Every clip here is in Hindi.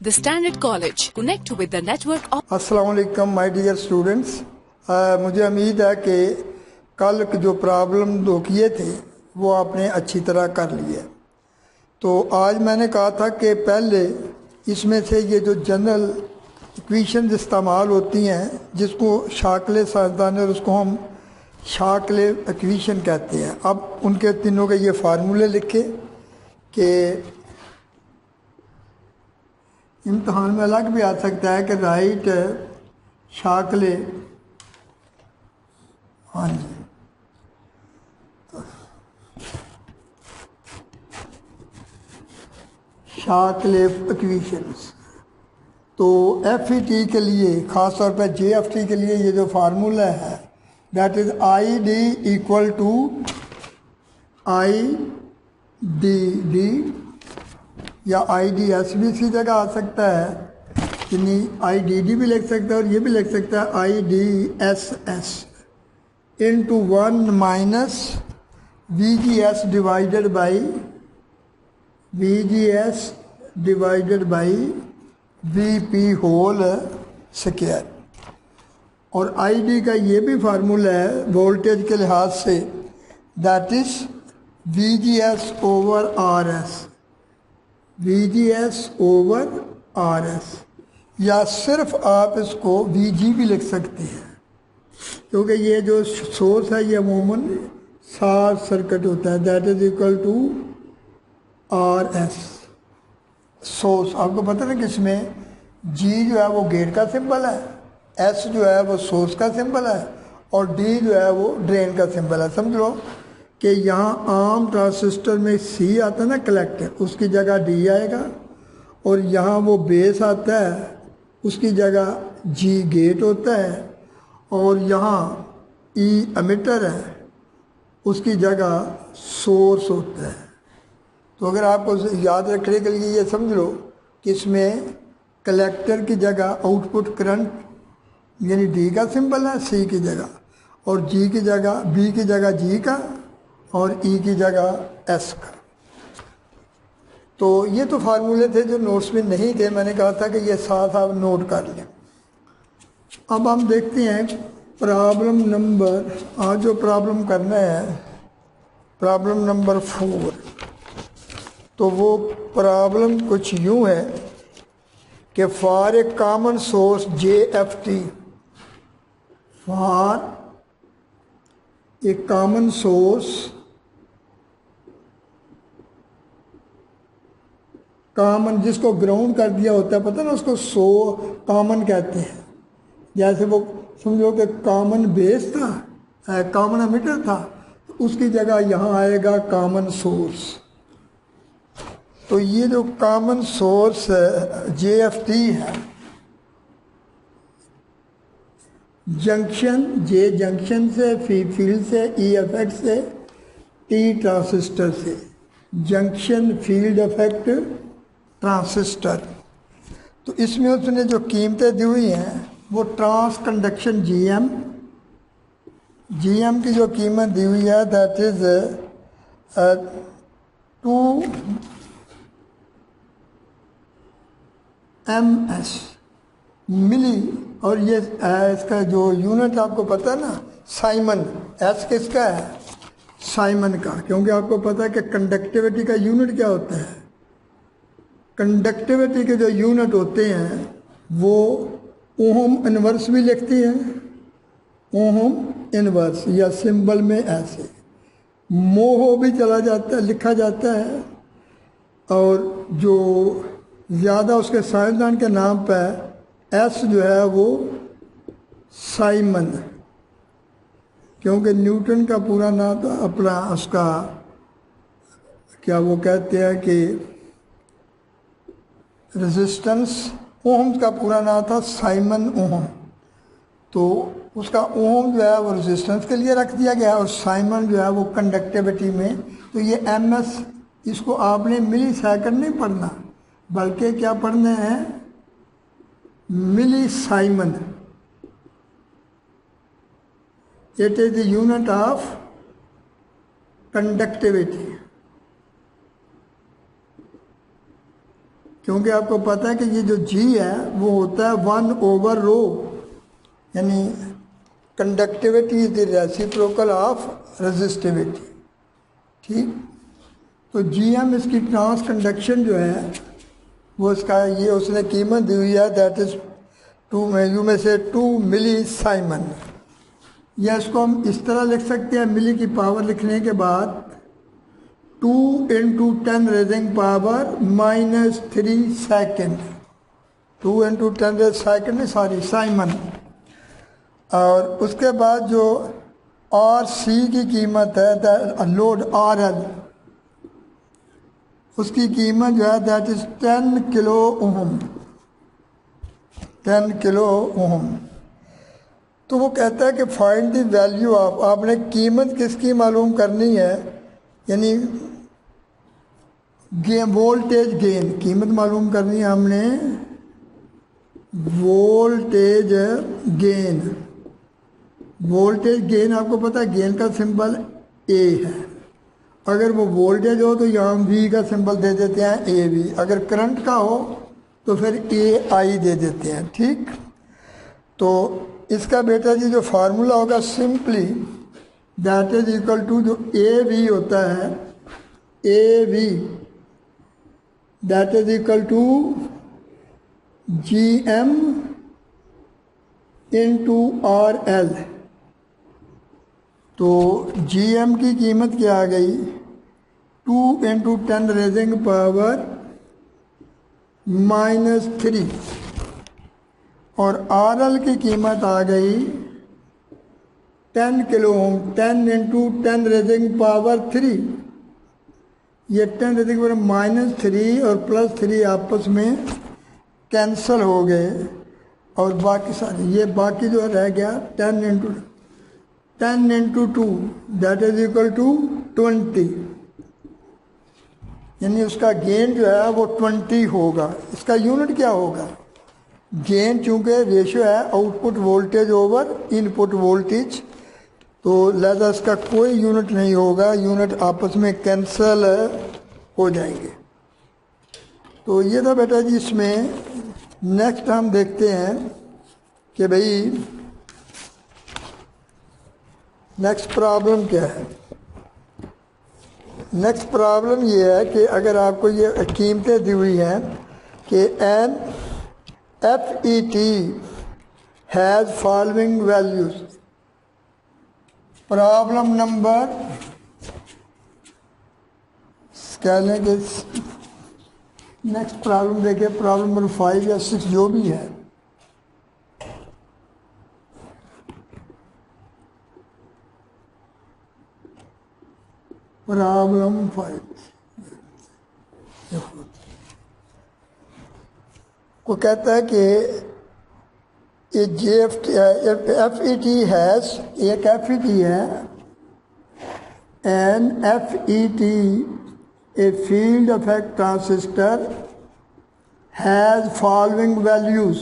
The Standard College. Connect with the network of. अस्सलाम वालेकुम माय डियर स्टूडेंट्स। मुझे उम्मीद है कि कल जो प्रॉब्लम दो किए थे वो आपने अच्छी तरह कर लिए। तो आज मैंने कहा था कि पहले इसमें से ये जो जनरल इक्वेशन इस्तेमाल होती हैं जिसको शाकले साइंसदान और उसको हम शाकले इक्वेशन कहते हैं। अब उनके तीनों के ये फार्मूले लिखे कि इम्तहान में अलग भी आ सकता है कि राइट शाकले, हाँ जी, शाकले इक्वेशंस। तो FET के लिए ख़ास तौर पर JFT के लिए ये जो फार्मूला है that is ID equal to IDD या IDS भी इसी जगह आ सकता है कि नहीं, IDD भी लिख सकता है और ये भी लिख सकता है IDSS into 1 minus VGS divided by VP whole square. और ID का ये भी फार्मूला है वोल्टेज के लिहाज say that is VGS over RS या सिर्फ आप इसको VG भी लिख सकते हैं क्योंकि ये जो सोर्स है ये अमूमन शॉर्ट सर्किट होता है that is equal to RS source. आपको पता है कि इसमें G जो है वो गेट का सिंबल है, S जो है वो सोर्स का सिंबल है और D जो है वो ड्रेन का सिंबल है। समझ लो कि यहाँ आम ट्रांजिस्टर में C आता है ना कलेक्टर, उसकी जगह D आएगा और यहाँ वो बेस आता है उसकी जगह G गेट होता है और यहाँ E एमिटर है उसकी जगह सोर्स होता है। तो अगर आपको याद रखने के लिए ये समझ लो कि इसमें कलेक्टर की जगह आउटपुट करंट यानी D का सिंबल है C की जगह और G की जगह B की जगह G का और E की जगह S का। तो ये तो फार्मूले थे जो नोट्स में नहीं थे, मैंने कहा था कि ये साथ आप नोट कर लें। अब हम देखते हैं प्रॉब्लम नंबर, आज जो प्रॉब्लम करना है प्रॉब्लम नंबर 4। तो वो प्रॉब्लम कुछ यूँ है कि for A common source JFT, for a common source common जिसको ग्राउंड कर दिया होता है, पता ना उसको कॉमन कहते हैं। जैसे वो समझो कि कॉमन बेस था, कॉमन एमिटर था, तो उसकी जगह यहाँ आएगा कॉमन सोर्स। तो ये जो कॉमन सोर्स JFT है, जंक्शन J जंक्शन से, फील्ड से, E इफेक्ट से, T ट्रांजिस्टर से, जंक्शन फील्ड इफेक्ट ट्रांजिस्टर। तो इसमें उसने जो कीमतें दी हुई हैं वो ट्रांस कंडक्शन GM की जो कीमत दी हुई है दैट इज़ 2 MS मिली। और ये इसका जो यूनिट आपको पता है ना साइमन, S किसका है? साइमन का, क्योंकि आपको पता है कि कंडक्टिविटी का यूनिट क्या होता है। कंडक्टिविटी के जो यूनिट होते हैं वो ओहम इन्वर्स भी लिखती है, ओहम इन्वर्स या सिंबल में ऐसे मोहो भी चला जाता है, लिखा जाता है। और जो ज़्यादा उसके साइंसदान के नाम पर S जो है वो साइमन, क्योंकि न्यूटन का पूरा नाम था अपना, उसका क्या वो कहते हैं कि रेजिस्टेंस, ओहम का पूरा नाम था साइमन ओहम। तो उसका ओहम जो है वो रेजिस्टेंस के लिए रख दिया गया और साइमन जो है वो कंडक्टिविटी में। तो ये MS इसको आपने मिली सेकंड नहीं पढ़ना बल्कि क्या पढ़ना है, milli siemens. It is the unit of conductivity. क्योंकि आपको पता है कि ये जो G है वो होता है 1/ρ, यानी conductivity is the reciprocal of resistivity. ठीक, तो GM इसकी ट्रांस कंडक्शन जो है वो इसका ये उसने कीमत दी हुई है, दैट इज 2 मिली साइमन। या इसको हम इस तरह लिख सकते हैं, मिली की पावर लिखने के बाद 2 × 10 raising power -3 second, 2 × 10 second Simon. और उसके बाद जो RC की कीमत है, लोड RL, उसकी कीमत जो है that is 10 kilo ohm, 10 kilo ohm. तो वो कहता है कि फाइंड द वैल्यू ऑफ, आपने कीमत किसकी मालूम करनी है, यानी वोल्टेज गेन, कीमत मालूम करनी है हमने वोल्टेज गेन। वोल्टेज गेन आपको पता है गेन का सिंबल A है, अगर वो वोल्टेज हो तो यहाँ V का सिंबल दे देते हैं AV, अगर करंट का हो तो फिर AI दे देते हैं। ठीक, तो इसका बेटा जी जो फार्मूला होगा simply that is equal to, जो AV होता है AV that is equal to GM × RL। तो GM की कीमत क्या आ गई, 2 × 10 रेजिंग पावर -3, और RL की कीमत आ गई 10 किलो ओम, 10 × 10 रेजिंग पावर 3। ये 10 रेजिंग पावर -3 और +3 आपस में कैंसल हो गए, और बाकी सारे ये बाकी जो रह गया 10 × 2 दैट इज इक्वल टू 20, यानी उसका गेन जो है वो 20 होगा। इसका यूनिट क्या होगा, गेन चूंकि रेशियो है output voltage over input voltage, तो लिहाजा इसका कोई यूनिट नहीं होगा, यूनिट आपस में कैंसल हो जाएंगे। तो ये था बेटा जी इसमें। नेक्स्ट हम देखते हैं कि भाई नेक्स्ट प्रॉब्लम क्या है। नेक्स्ट प्रॉब्लम ये है कि अगर आपको ये कीमतें दी हुई हैं कि an FET has following values. Problem number कह लें कि नेक्स्ट प्रॉब्लम देखिए, प्रॉब्लम नंबर 5 या 6 जो भी है। प्रॉब्लम 5 को कहता है कि FET हैज़, एक FET है, an FET a field effect transistor has following values,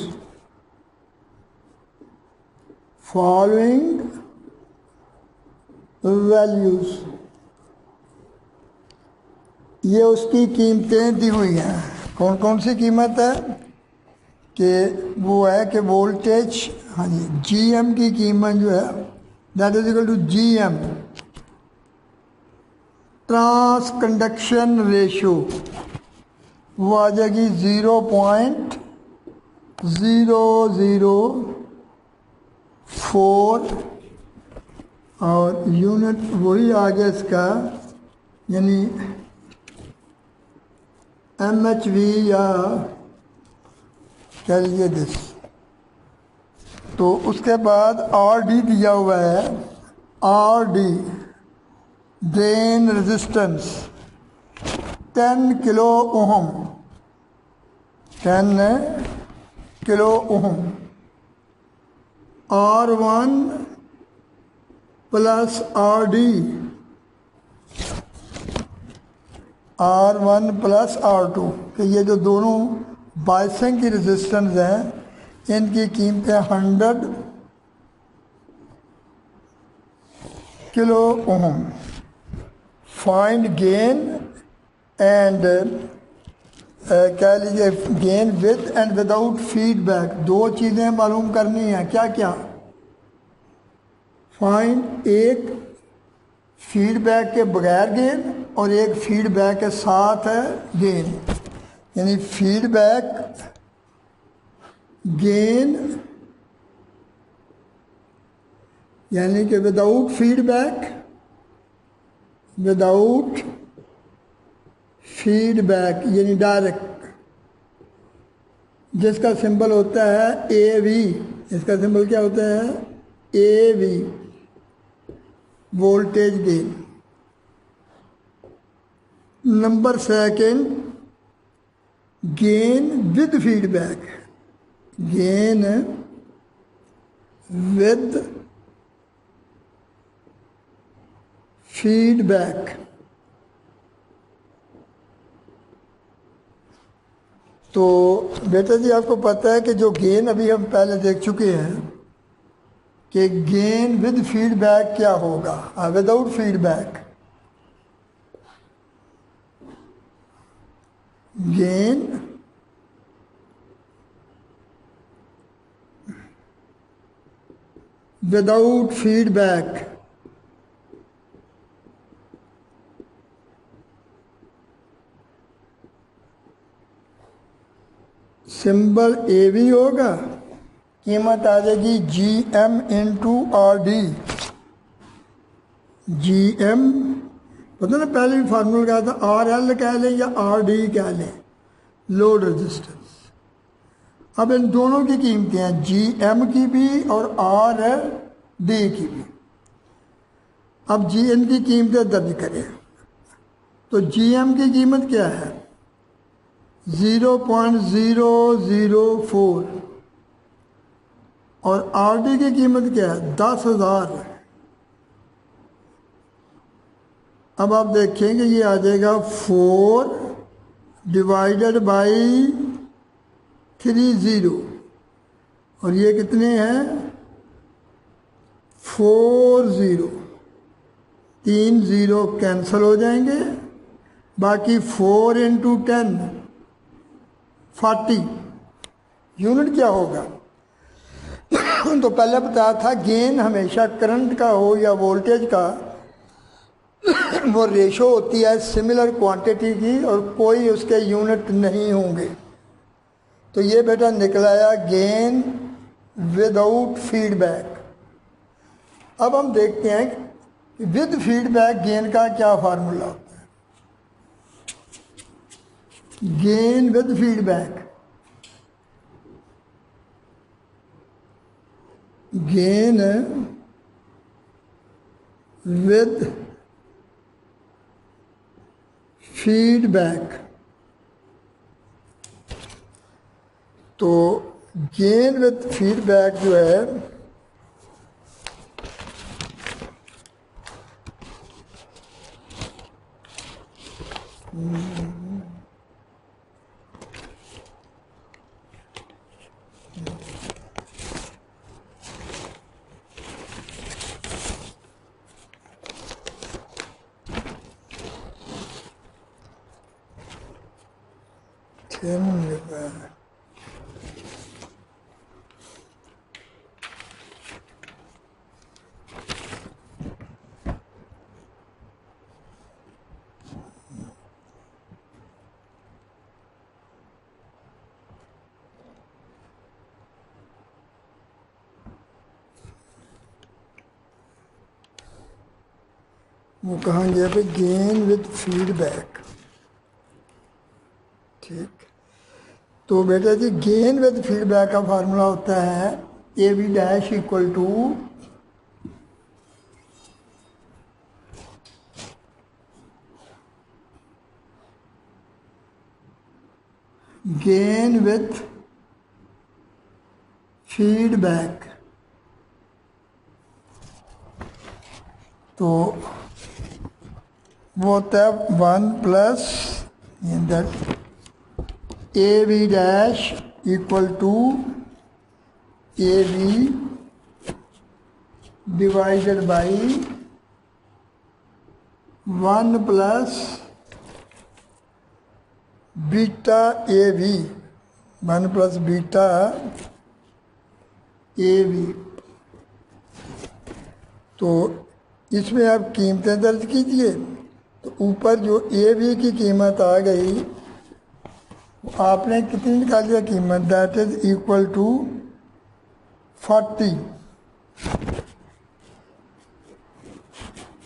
following values, ये उसकी कीमतें दी हुई हैं। कौन कौन सी कीमत है कि वो है कि वोल्टेज, हाँ जी, GM की कीमत जो है that is equal to GM trans conduction ratio, वो आ जाएगी 0.004, और यूनिट वही आ गया इसका, यानी MHV या कह लीजिए दिस। तो उसके बाद RD दिया हुआ है, RD drain resistance 10 kilo ohm, 10 kilo ohm, R1 plus RD, R1 plus R2, कि ये जो दोनों बायसिंग की रेजिस्टेंस हैं इनकी कीमतें 100 kilo ohm. Find gain and कह लीजिए gain with and without feedback, दो चीज़ें मालूम करनी हैं। क्या क्या? फाइंड एक फीडबैक के बगैर गेन और एक फीडबैक के साथ है गेन। यानी फीडबैक गेन यानी कि विदाउट फीडबैक, विदाउट फीडबैक यानी डायरेक्ट, जिसका सिंबल होता है ए वी। इसका सिंबल क्या होता है? A V, voltage gain. Number second, gain with feedback, gain with feedback. तो बेटा जी आपको पता है कि जो गेन अभी हम पहले देख चुके हैं कि गेन विद फीडबैक क्या होगा, without feedback gain without feedback symbol A V होगा, कीमत आ जाएगी G M into R D. G M पता ना पहले भी फार्मूला क्या था, आर एल कह लें या आर डी कह लें, लोड रेजिस्टेंस। अब इन दोनों की कीमतें हैं, जी एम की भी और आर डी की भी। अब जी एम की कीमतें दर्ज करें तो जी एम की कीमत क्या है? 0.004 और आर डी की कीमत क्या है? 10,000। अब आप देखेंगे ये आ जाएगा 4 डिवाइडेड बाई 30 और ये कितने हैं? 40। 3 0 कैंसिल हो जाएंगे, बाकी 4 इंटू 10 40 यूनिट क्या होगा? तो पहले बताया था गेन हमेशा करंट का हो या वोल्टेज का, वो रेशो होती है सिमिलर क्वांटिटी की और कोई उसके यूनिट नहीं होंगे। तो ये बेटा निकलाया गेन विदाउट फीडबैक। अब हम देखते हैं कि विद फीडबैक गेन का क्या फार्मूला होता है। Gain with feedback, gain with feedback. तो गेन विद फीडबैक जो है वो कहाँ गया पे? Gain with feedback. ठीक, तो बेटा जी गेन विद फीडबैक का फार्मूला होता है A B dash equal to gain with feedback. तो वो होता है 1 plus that A B dash equal to A B divided by 1 plus beta A V, 1 plus beta A V. तो इसमें आप कीमतें दर्ज कीजिए। तो ऊपर जो ए वी की कीमत आ गई, आपने कितनी निकाली है कीमत, दैट इज इक्वल टू 40,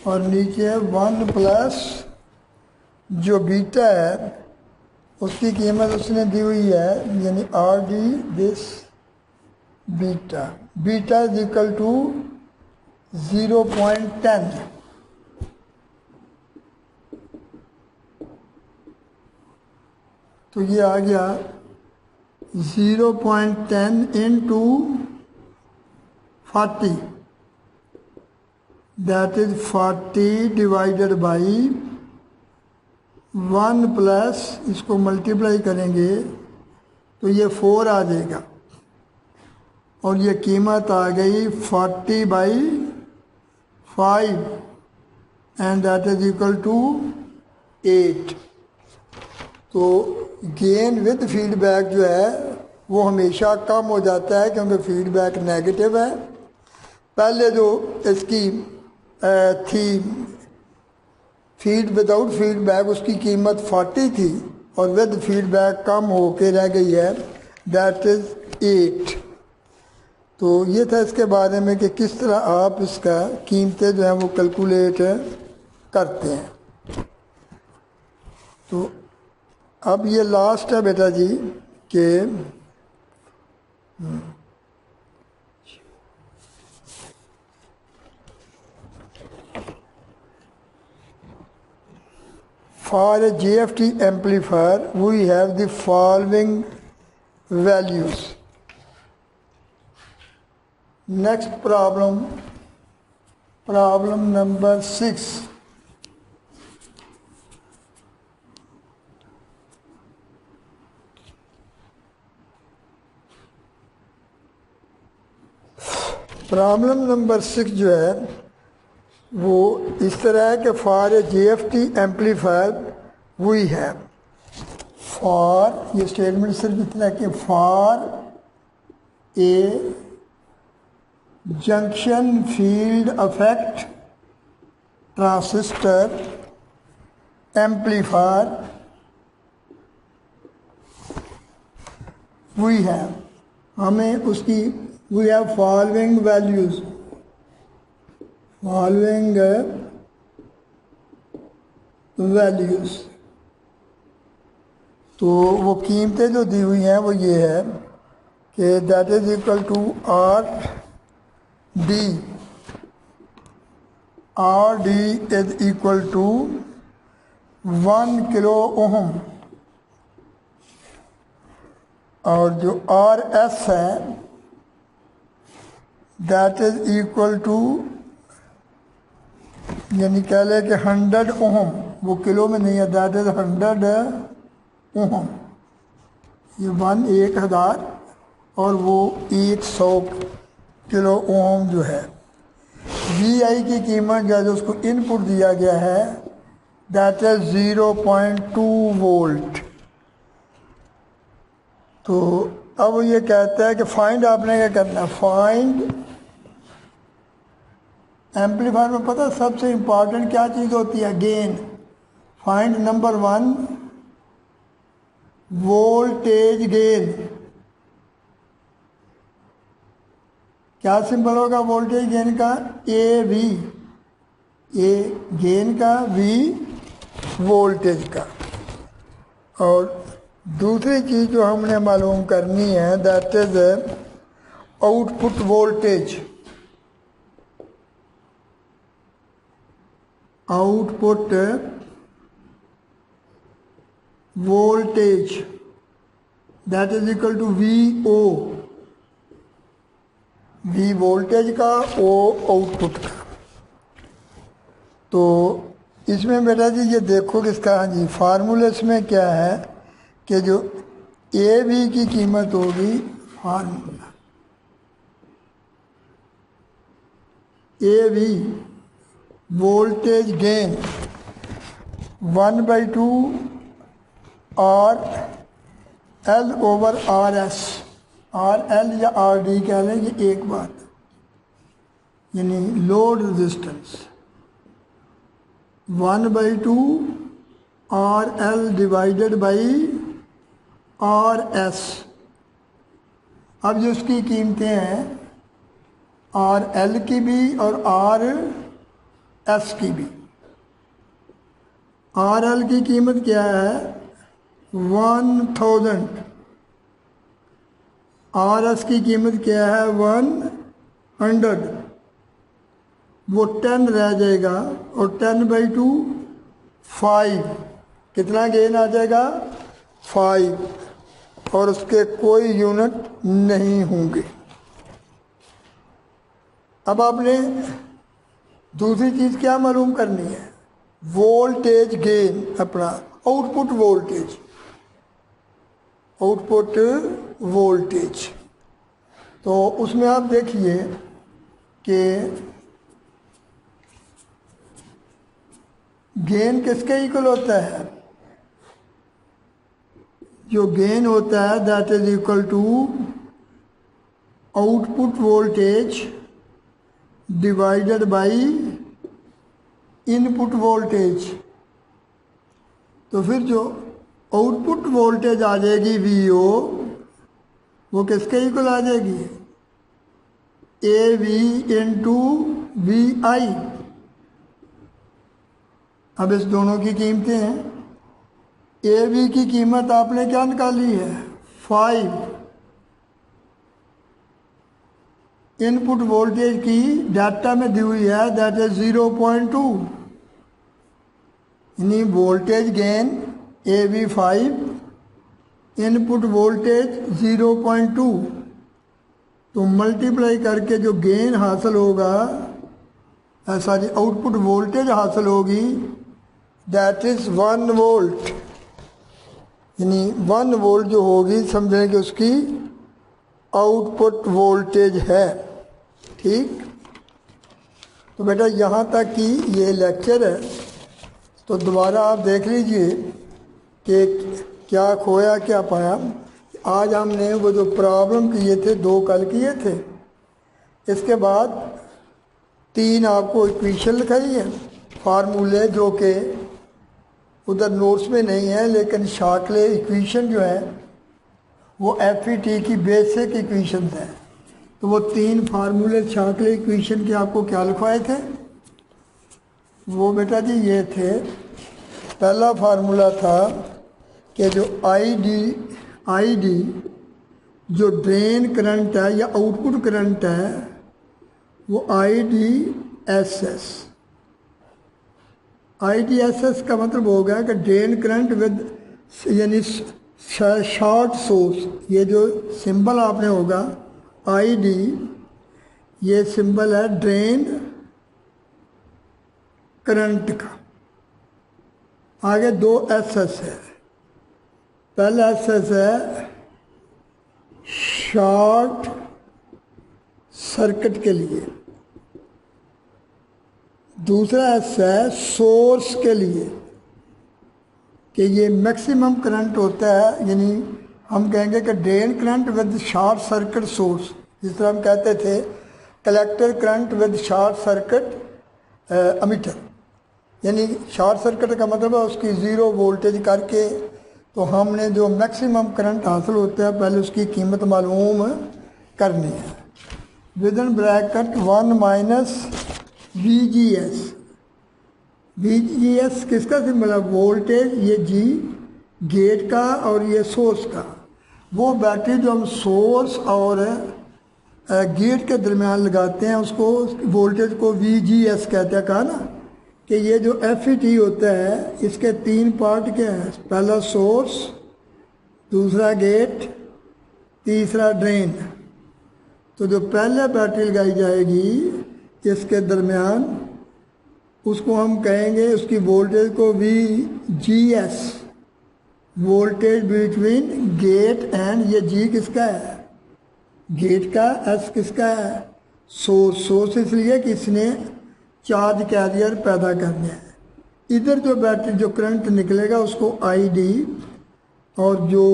और नीचे 1 प्लस जो बीटा है उसकी कीमत उसने दी हुई है, यानी R D this beta, beta is equal to 0.10। तो ये आ गया 0.10 into 40, that is 40 divided by 1 plus, इसको मल्टीप्लाई करेंगे तो ये 4 आ जाएगा, और ये कीमत आ गई 40/5 and that is equal to 8। तो गेन विद फीडबैक जो है वो हमेशा कम हो जाता है, क्योंकि फीडबैक नेगेटिव है। पहले जो इसकी थी फीड विदाउट फीडबैक, उसकी कीमत 40 थी और विद फीडबैक कम होके रह गई है, दैट इज 8। तो ये था इसके बारे में कि किस तरह आप इसका कीमतें जो हैं वो कैलकुलेट करते हैं। तो अब ये लास्ट है बेटा जी कि for a GFT amplifier we have the following values. Next problem, problem number 6. Problem number 6 जो है वो इस तरह है कि for a GFT amplifier we have, for, ये स्टेटमेंट सिर्फ इतना कि for a junction field effect transistor amplifier we have, हमें उसकी we have following values, following values। तो वो कीमतें जो दी हुई हैं वो ये है कि that is equal to R D is equal to 1 kilo ohm, और जो आर एस है दैट इज इक्वल टू, यानी कह लें कि 100 ओहम, वो किलो में नहीं है, दैट इज 100 ओहम, ये 1000 और वो 100 किलो ओहम जो है। वी आई की कीमत जो है उसको इनपुट दिया गया है दैट इज 0.2 वोल्ट। तो अब ये कहता है कि फाइंड, आपने क्या करना है, फाइंड एम्पलीफायर में पता सबसे इम्पॉर्टेंट क्या चीज़ होती है, gain. Find number 1 voltage gain. क्या सिंबल होगा वोल्टेज गेन का, ए वी, ए गेन का, वी वोल्टेज का। और दूसरी चीज़ जो हमने मालूम करनी है that is output voltage, output voltage that is equal to V O, V voltage का, ओ आउटपुट का। तो इसमें बेटा जी ये देखो किसका, हाँ जी, फार्मूला इसमें क्या है कि जो ए वी की कीमत होगी, formula A V voltage gain 1/2 R L over R S, R L या आर डी कह लें, ये एक बात, यानी load resistance 1/2 R L divided by R S. अब जो उसकी कीमतें हैं आर एल की भी और आर एस की भी। आर एल की कीमत क्या है 1000, आर एस की कीमत क्या है 100, वो 10 रह जाएगा और 10/2 5, कितना गेन आ जाएगा 5, और उसके कोई यूनिट नहीं होंगे। अब आपने दूसरी चीज़ क्या मालूम करनी है, वोल्टेज गेन, अपना आउटपुट वोल्टेज, आउटपुट वोल्टेज। तो उसमें आप देखिए कि गेन किसके इक्वल होता है, जो गेन होता है that is equal to output voltage divided by input voltage. तो फिर जो आउटपुट वोल्टेज आ जाएगी वीओ, वो किसके इक्वल आ जाएगी, ए वी इंटू वी आई। अब इस दोनों की कीमतें हैं, ए वी की कीमत आपने क्या निकाली है 5, इनपुट वोल्टेज की डाटा में दी हुई है दैट इज 0.2, यानी voltage gain A V 5, input voltage 0.2, तो मल्टीप्लाई करके जो गेन हासिल होगा, सॉरी आउटपुट वोल्टेज हासिल होगी दैट इज 1 वोल्ट, यानी 1 वोल्ट जो होगी समझें कि उसकी आउटपुट वोल्टेज है। ठीक, तो बेटा यहाँ तक कि ये लेक्चर है, तो दोबारा आप देख लीजिए कि क्या खोया क्या पाया। आज हमने वो जो प्रॉब्लम किए थे 2 कल किए थे, इसके बाद 3 आपको इक्वेशन लिखाई है, फार्मूले जो कि उधर नोट्स में नहीं है, लेकिन शाकले इक्वेशन जो है वो एफ.ई.टी. की बेसिक इक्वेशन है। तो वो 3 फार्मूले शाकले इक्वेशन के आपको क्या लिखवाए थे, वो बेटा जी ये थे। पहला फार्मूला था कि जो आई डी जो ड्रेन करंट है या आउटपुट करंट है, वो IDSS, IDSS का मतलब हो गया कि ड्रेन करंट विद, यानी शॉर्ट सोर्स। ये जो सिंबल आपने होगा ID, ये सिंबल है ड्रेन करंट का। आगे 2 SS है, पहला SS है शॉर्ट सर्किट के लिए, दूसरा एस है सोर्स के लिए, कि ये मैक्सिमम करंट होता है, यानी हम कहेंगे कि drain current with short circuit source, जिस तरह हम कहते थे collector current with short circuit ammeter, यानी शॉर्ट सर्किट का मतलब है उसकी 0 वोल्टेज करके, तो हमने जो मैक्सिमम करंट हासिल होता है पहले उसकी कीमत मालूम करनी है। Within bracket 1 minus VGS, VGS किसका सिंबल है, वोल्टेज, ये G गेट का और ये सोर्स का। वो बैटरी जो हम सोर्स और गेट के दरमियान लगाते हैं उसको, वोल्टेज को VGS कहते हैं। कहा ना कि ये जो FET होता है इसके 3 पार्ट क्या है, पहला सोर्स, दूसरा गेट, तीसरा ड्रेन। तो जो पहले बैटरी लगाई जाएगी इसके दरमियान, उसको हम कहेंगे, उसकी वोल्टेज को VGS, voltage between gate and, ये G किसका है, गेट का, S किसका है, सोर्स। सोर्स इसलिए कि इसने चार्ज कैरियर पैदा करने हैं। इधर जो बैटरी जो करंट निकलेगा उसको ID और जो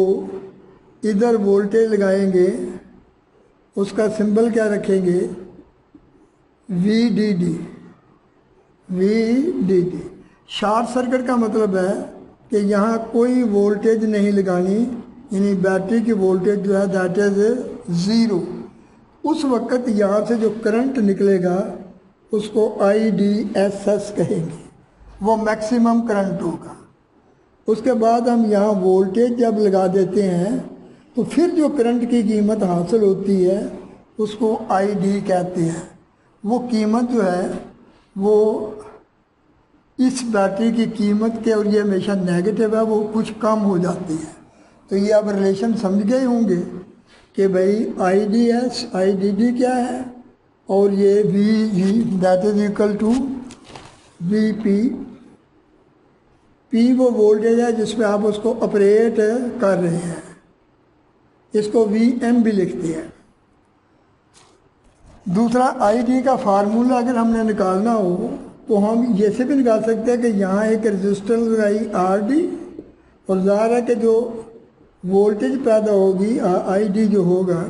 इधर वोल्टेज लगाएंगे उसका सिंबल क्या रखेंगे, VDD। शॉर्ट सर्किट का मतलब है कि यहाँ कोई वोल्टेज नहीं लगानी, यानी बैटरी की वोल्टेज जो है दैट इज 0। उस वक्त यहाँ से जो करंट निकलेगा उसको IDSS कहेंगे, वो मैक्सिमम करंट होगा। उसके बाद हम यहाँ वोल्टेज जब लगा देते हैं तो फिर जो करंट की कीमत हासिल होती है उसको ID कहते हैं। वो कीमत जो है वो इस बैटरी की कीमत के, और ये हमेशा नेगेटिव है, वो कुछ कम हो जाती है। तो ये आप रिलेशन समझ गए होंगे कि भाई IDD क्या है, और ये VG that is equal to VP। P वो वोल्टेज है जिसमें आप उसको ऑपरेट कर रहे हैं, इसको VM भी लिखते हैं। दूसरा ID का फार्मूला अगर हमने निकालना हो तो हम जैसे भी निकाल सकते हैं कि यहाँ एक रेजिस्टेंस लगाई RD, और ज़ाहिर है कि जो वोल्टेज पैदा होगी ID जो होगा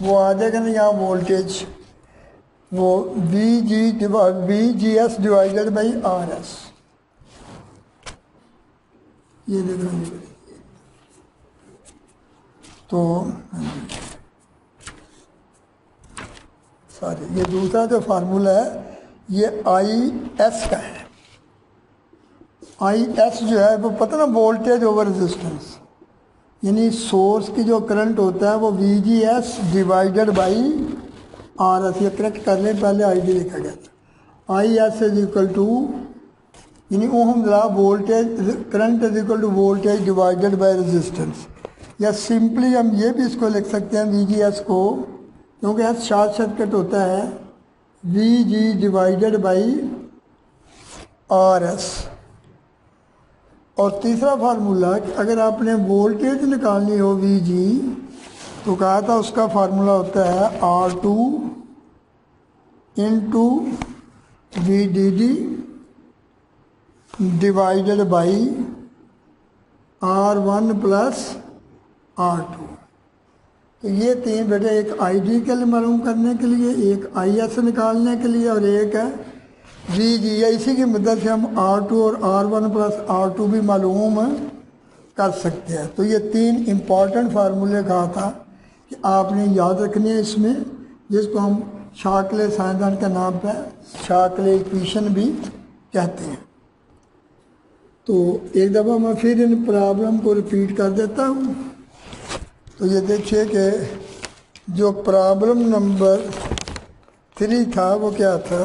वो आ जाएगा ना यहाँ वोल्टेज, वो VGS डिवाइडेड बाई RS। ये देखना तो सॉरी, ये दूसरा जो फार्मूला है ये IS का है। IS जो है वो पता ना, वोल्टेज ओवर रेजिस्टेंस, यानी सोर्स की जो करंट होता है वो VGS डिवाइडेड बाई RS। ये करेक्ट कर लें, पहले ID लिखा गया था। IS इज इक्वल टू, यानी ohm law, voltage current is equal to voltage divided by resistance. या सिंपली हम ये भी इसको लिख सकते हैं VGS को, क्योंकि यहाँ शॉर्ट सर्किट होता है, VG डिवाइडेड बाई RS। और तीसरा फार्मूला कि अगर आपने वोल्टेज निकालनी हो VG तो कहा था उसका फार्मूला होता है R2 into VDD divided by R1 plus R2। तो ये तीन बेटे, एक ID के लिए मालूम करने के लिए, एक IS निकालने के लिए, और एक है VG। इसी की मदद से हम R2 और R1 प्लस R2 भी मालूम कर सकते हैं। तो ये तीन इम्पॉर्टेंट फार्मूले कहा था कि आपने याद रखने हैं इसमें, जिसको हम शाकले साइंसदान के नाम पर शाकले इक्वेशन भी कहते हैं। तो एक दफ़ा मैं फिर इन प्रॉब्लम को रिपीट कर देता हूँ। तो ये देखिए कि जो प्रॉब्लम नंबर 3 था वो क्या था,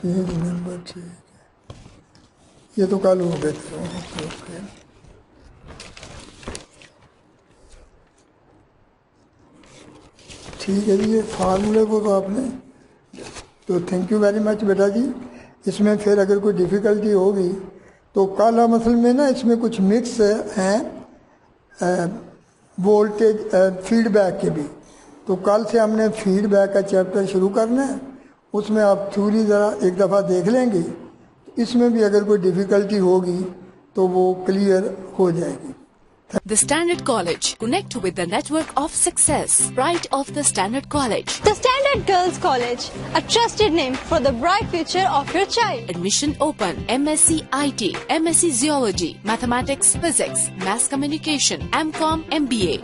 पेज नंबर 6, ये तो कल हो गए थे। ठीक है जी, ये फार्मूले को तो आपने, तो थैंक यू वेरी मच बेटा जी। इसमें फिर अगर कोई डिफ़िकल्टी होगी तो कल हम असल में ना इसमें कुछ मिक्स हैं वोल्टेज फीडबैक के भी, तो कल से हमने फीडबैक का चैप्टर शुरू करना है। उसमें आप थ्योरी ज़रा एक दफ़ा देख लेंगे, इसमें भी अगर कोई डिफ़िकल्टी होगी तो वो क्लियर हो जाएगी। The Standard College. Connect with the network of success. Pride of the Standard College. The Standard Girls College, a trusted name for the bright future of your child. Admission open. MSc IT, MSc Zoology, Mathematics, Physics, Mass Communication, MCom, MBA.